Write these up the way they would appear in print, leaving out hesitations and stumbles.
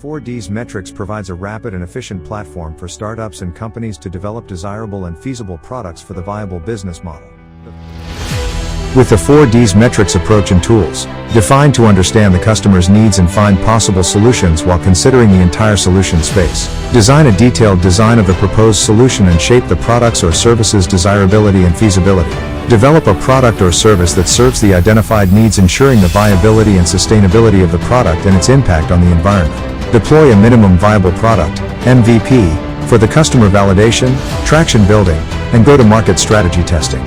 4Ds Metrics provides a rapid and efficient platform for startups and companies to develop desirable and feasible products for the viable business model. With the 4Ds Metrics approach and tools, define to understand the customer's needs and find possible solutions while considering the entire solution space. Design a detailed design of the proposed solution and shape the products or services' desirability and feasibility. Develop a product or service that serves the identified needs, ensuring the viability and sustainability of the product and its impact on the environment. Deploy a minimum viable product, MVP, for the customer validation, traction building, and go-to-market strategy testing.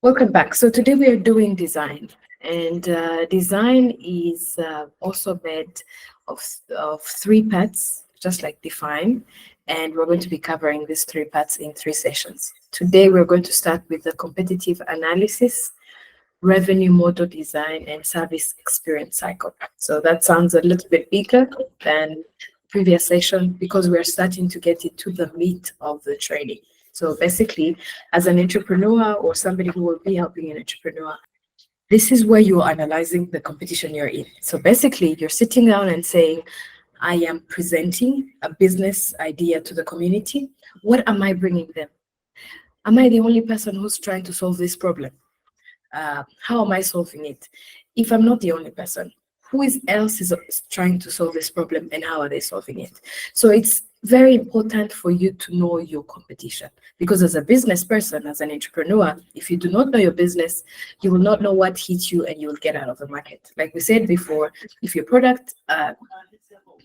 Welcome back. So today we are doing design, and design is also made of three parts, just like define, and we're going to be covering these three parts in 3 sessions. Today we're going to start with the competitive analysis, revenue model design, and service experience cycle. So that sounds a little bit bigger than previous session because we're starting to get into the meat of the training. So basically, as an entrepreneur or somebody who will be helping an entrepreneur, this is where you're analyzing the competition you're in. So basically, you're sitting down and saying, I am presenting a business idea to the community. What am I bringing them? Am I the only person who's trying to solve this problem? How am I solving it? If I'm not the only person, who else is trying to solve this problem and how are they solving it? So it's very important for you to know your competition, because as a business person, as an entrepreneur, if you do not know your business, you will not know what hits you and you will get out of the market. Like we said before, if your product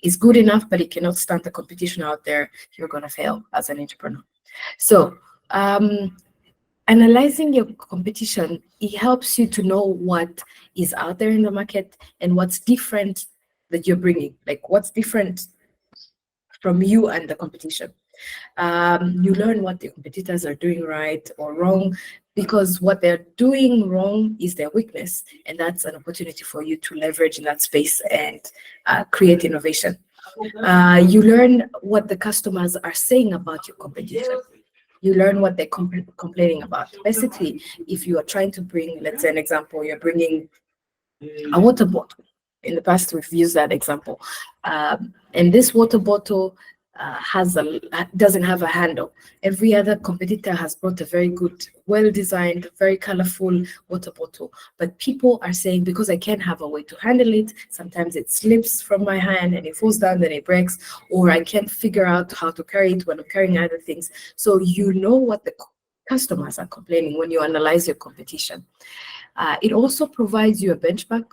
is good enough but it cannot stand the competition out there, you're going to fail as an entrepreneur. So analyzing your competition, it helps you to know what is out there in the market and what's different that you're bringing, like what's different from you and the competition. You learn what the competitors are doing right or wrong, because what they're doing wrong is their weakness, and that's an opportunity for you to leverage in that space and create innovation. You learn what the customers are saying about your competition. You learn what they're complaining about. Basically, if you are trying to bring, let's say an example, you're bringing a water bottle. In the past, we've used that example. And this water bottle doesn't have a handle. Every other competitor has brought a very good, well-designed, very colorful water bottle. But people are saying, because I can't have a way to handle it, sometimes it slips from my hand and it falls down, then it breaks, or I can't figure out how to carry it when I'm carrying other things. So you know what the customers are complaining when you analyze your competition. It also provides you a benchmark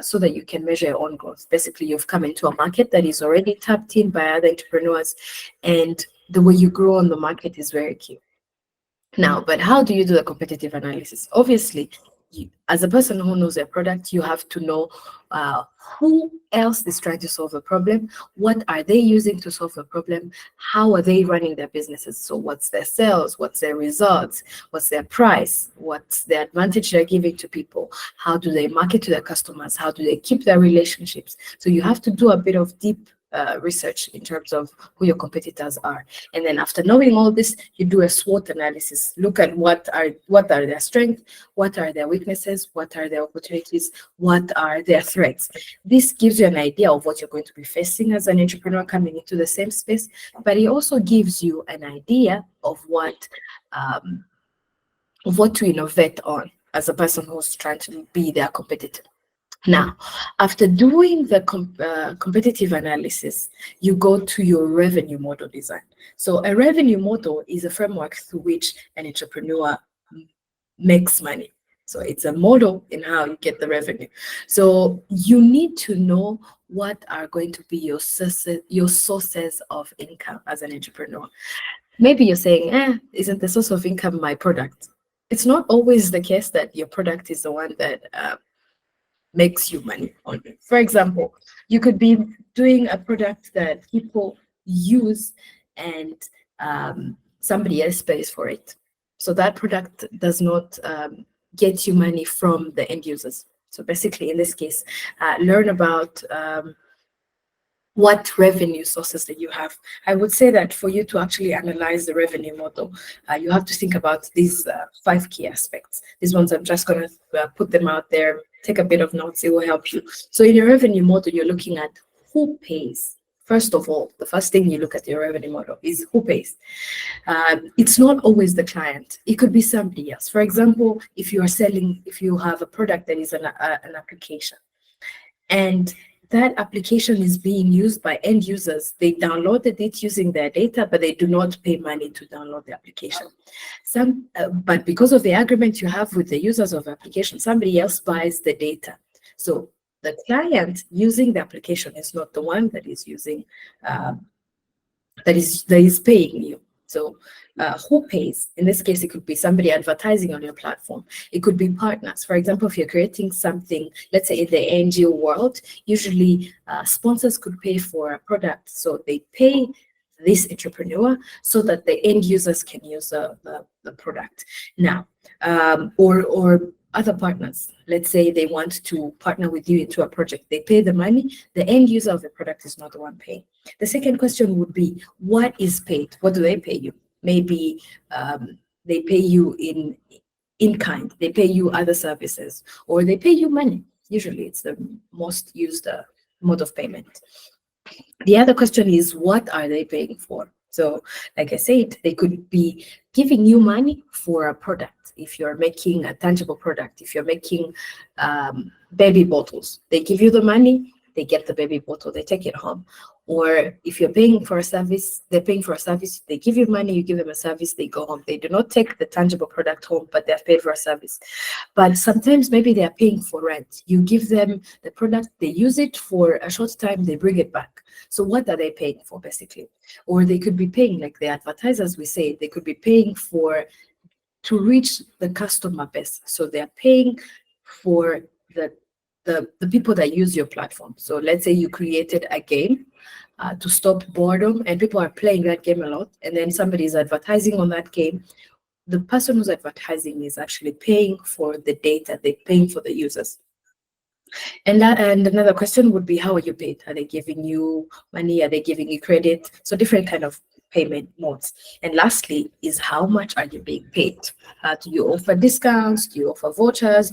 so that you can measure your own growth. Basically, you've come into a market that is already tapped in by other entrepreneurs, and the way you grow on the market is very key. Now, but how do you do the competitive analysis? Obviously, as a person who knows their product, you have to know who else is trying to solve a problem, what are they using to solve a problem, how are they running their businesses, so what's their sales, what's their results, what's their price, what's the advantage they're giving to people, how do they market to their customers, how do they keep their relationships. So you have to do a bit of deep research in terms of who your competitors are, and then after knowing all this, you do a SWOT analysis. Look at what are their strengths, what are their weaknesses, what are their opportunities, what are their threats. This gives you an idea of what you're going to be facing as an entrepreneur coming into the same space, but it also gives you an idea of what to innovate on as a person who's trying to be their competitor. Now, after doing the competitive analysis, you go to your revenue model design. So a revenue model is a framework through which an entrepreneur makes money. So it's a model in how you get the revenue. So you need to know what are going to be your sources of income as an entrepreneur. Maybe you're saying, isn't the source of income my product? It's not always the case that your product is the one that makes you money on it. For example, you could be doing a product that people use and somebody else pays for it. So that product does not get you money from the end users. So basically, in this case, learn about what revenue sources that you have. I would say that for you to actually analyze the revenue model, you have to think about these 5 key aspects. These ones I'm just going to put them out there. Take a bit of notes, it will help you. So in your revenue model, you're looking at who pays. First of all, the first thing you look at your revenue model is who pays. It's not always the client. It could be somebody else. For example, if you have a product that is an application, and that application is being used by end users. They downloaded it using their data, but they do not pay money to download the application. But because of the agreement you have with the users of the application, somebody else buys the data. So the client using the application is not the one that is using that is paying you. So who pays? In this case, it could be somebody advertising on your platform. It could be partners. For example, if you're creating something, let's say in the NGO world, usually sponsors could pay for a product. So they pay this entrepreneur so that the end users can use the product. Now, or other partners, let's say they want to partner with you into a project. They pay the money. The end user of the product is not the one paying. The second question would be, what is paid? What do they pay you? Maybe they pay you in kind. They pay you other services, or they pay you money. Usually it's the most used mode of payment. The other question is, what are they paying for? So like I said, they could be giving you money for a product. If you're making a tangible product, if you're making baby bottles, they give you the money, they get the baby bottle, they take it home. Or if you're paying for a service, they're paying for a service, they give you money, you give them a service, they go home. They do not take the tangible product home, but they're paid for a service. But sometimes maybe they're paying for rent. You give them the product, they use it for a short time, they bring it back. So what are they paying for, basically? Or they could be paying, like the advertisers we say, they could be paying to reach the customer base. So they're paying for the people that use your platform. So let's say you created a game to stop boredom, and people are playing that game a lot, and then somebody is advertising on that game. The person who's advertising is actually paying for the data, they're paying for the users. And another question would be, how are you paid? Are they giving you money? Are they giving you credit? So different kind of payment modes. And lastly is, how much are you being paid? Do you offer discounts? Do you offer vouchers?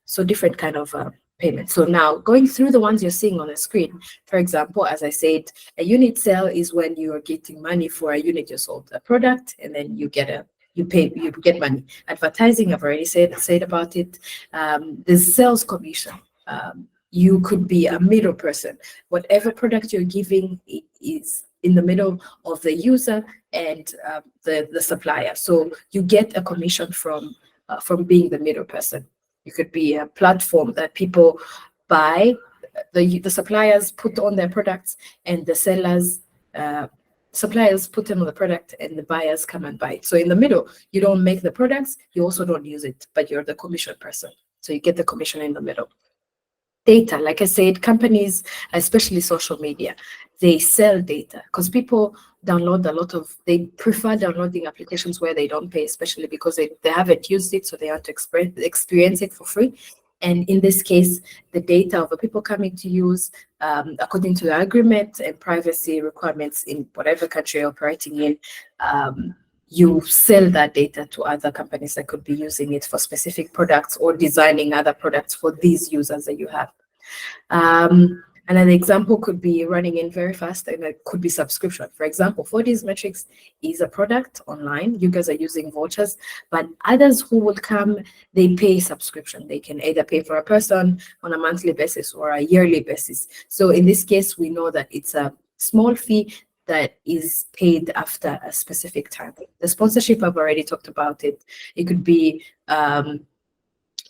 So different kind of payment. So now going through the ones you're seeing on the screen, for example, as I said, a unit sale is when you are getting money for a unit you sold, a product, and then you get you get money. Advertising, I've already said about it. The sales commission. You could be a middle person. Whatever product you're giving is in the middle of the user and the supplier. So you get a commission from being the middle person. You could be a platform that people buy, the suppliers put on their products, and the suppliers put them on the product, and the buyers come and buy it. So in the middle, you don't make the products, you also don't use it, but you're the commission person. So you get the commission in the middle. Data, like I said, companies, especially social media, they sell data because people they prefer downloading applications where they don't pay, especially because they haven't used it, so they want to experience it for free. And in this case, the data of the people coming to use, according to the agreement and privacy requirements in whatever country you're operating in, you sell that data to other companies that could be using it for specific products or designing other products for these users that you have. Another example could be running in very fast, and it could be subscription. For example, 4Ds Metrics is a product online. You guys are using vouchers, but others who will come, they pay subscription. They can either pay for a person on a monthly basis or a yearly basis. So in this case, we know that it's a small fee that is paid after a specific time. The sponsorship, I've already talked about it. It could be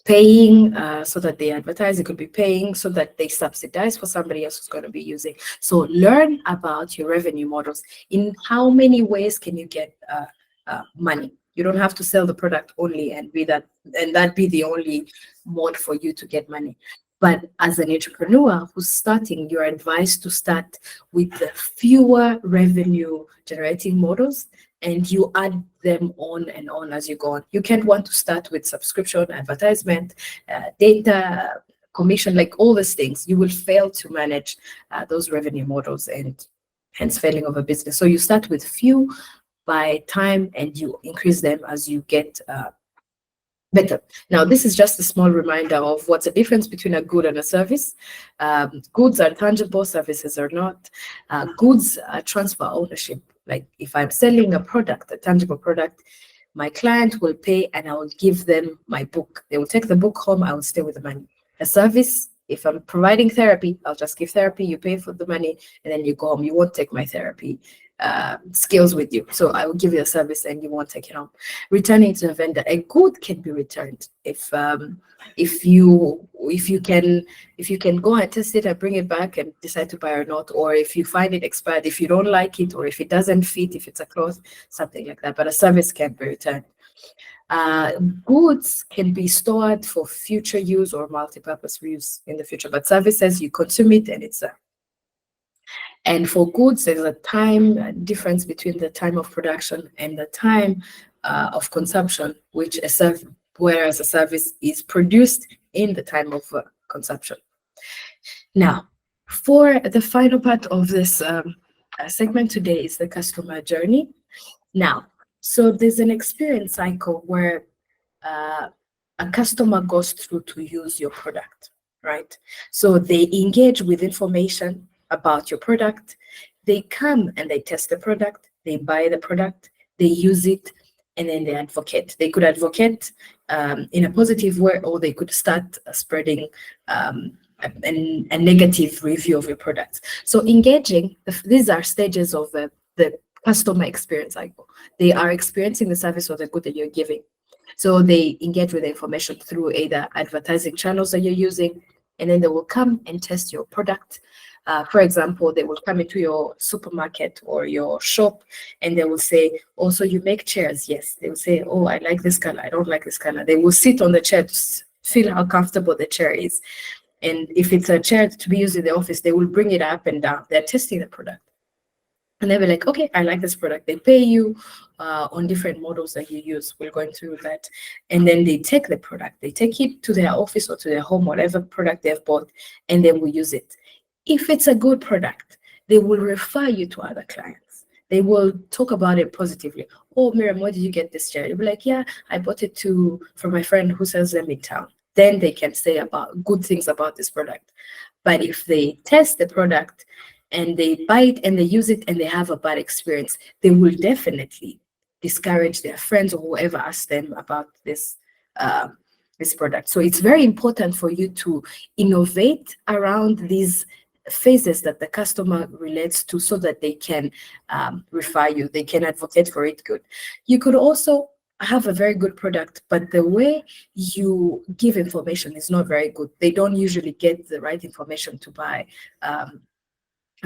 paying so that they advertise. It could be paying so that they subsidize for somebody else who's going to be using. So learn about your revenue models. In how many ways can you get money? You don't have to sell the product only and that be the only mode for you to get money. But as an entrepreneur who's starting, you're advised to start with the fewer revenue generating models, and you add them on and on as you go on. You can't want to start with subscription, advertisement, data, commission, like all these things, you will fail to manage those revenue models and hence failing of a business. So you start with few by time and you increase them as you get better. Now, this is just a small reminder of what's the difference between a good and a service. Goods are tangible, services are not. Goods transfer ownership. Like if I'm selling a product, a tangible product, my client will pay and I will give them my book. They will take the book home, I will stay with the money. A service, if I'm providing therapy, I'll just give therapy, you pay for the money, and then you go home. You won't take my therapy skills with you. So I will give you a service and you won't take it home. Returning to a vendor, a good can be returned if you can go and test it and bring it back and decide to buy or not, or if you find it expired, if you don't like it, or if it doesn't fit, if it's a cloth, something like that. But a service can be returned. Goods can be stored for future use or multi-purpose use in the future, but services, you consume it and it's there. And for goods, there's a time difference between the time of production and the time of consumption, which whereas a service is produced in the time of consumption. Now, for the final part of this segment today is the customer journey. Now, so there's an experience cycle where a customer goes through to use your product, right? So they engage with information about your product. They come and they test the product, they buy the product, they use it, and then they advocate. They could advocate in a positive way, or they could start spreading a negative review of your products. So engaging, these are stages of the customer experience cycle. They are experiencing the service or the good that you're giving. So they engage with the information through either advertising channels that you're using, and then they will come and test your product. For example, they will come into your supermarket or your shop and they will say, oh, so you make chairs? Yes. They will say, oh, I like this color, I don't like this color. They will sit on the chair to feel how comfortable the chair is. And if it's a chair to be used in the office, they will bring it up and down. They're testing the product. And they'll be like, okay, I like this product. They pay you on different models that you use. We're going through that. And then they take the product. They take it to their office or to their home, whatever product they've bought, and they will use it. If it's a good product, they will refer you to other clients. They will talk about it positively. Oh, Miriam, where did you get this chair? You'll be like, yeah, I bought it from my friend who sells them in town. Then they can say about good things about this product. But if they test the product and they buy it and they use it and they have a bad experience, they will definitely discourage their friends or whoever asked them about this product. So it's very important for you to innovate around these phases that the customer relates to so that they can refer you, they can advocate for it good. You could also have a very good product, but the way you give information is not very good. They don't usually get the right information to buy a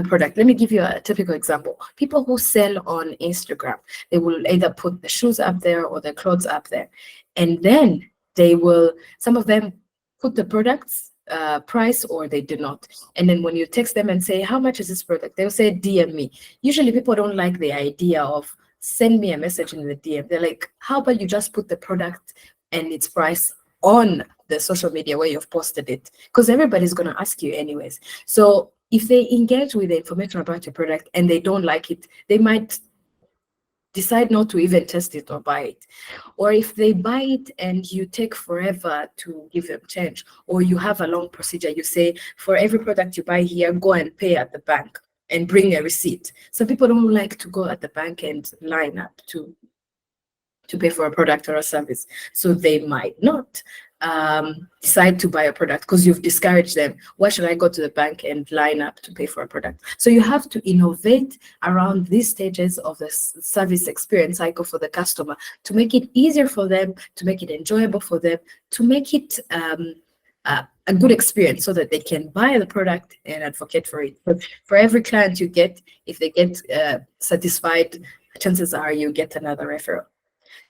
product. Let me give you a typical example. People who sell on Instagram, they will either put the shoes up there or the clothes up there. And then some of them put the products price or they do not. And then when you text them and say, how much is this product? They'll say, DM me. Usually people don't like the idea of send me a message in the DM. They're like, how about you just put the product and its price on the social media where you've posted it? Because everybody's going to ask you anyways. So if they engage with the information about your product and they don't like it, they might decide not to even test it or buy it. Or if they buy it and you take forever to give them change, or you have a long procedure, you say, for every product you buy here, go and pay at the bank and bring a receipt. Some people don't like to go at the bank and line up to pay for a product or a service. So they might not decide to buy a product because you've discouraged them. Why should I go to the bank and line up to pay for a product? So you have to innovate around these stages of the service experience cycle for the customer to make it easier for them, to make it enjoyable for them, to make it a good experience so that they can buy the product and advocate for it. But for every client you get, if they get satisfied, chances are you get another referral.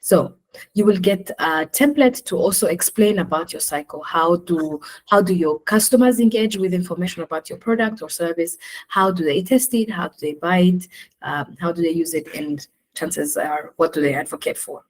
So you will get a template to also explain about your cycle. How do your customers engage with information about your product or service? How do they test it? How do they buy it? How do they use it? And chances are, what do they advocate for?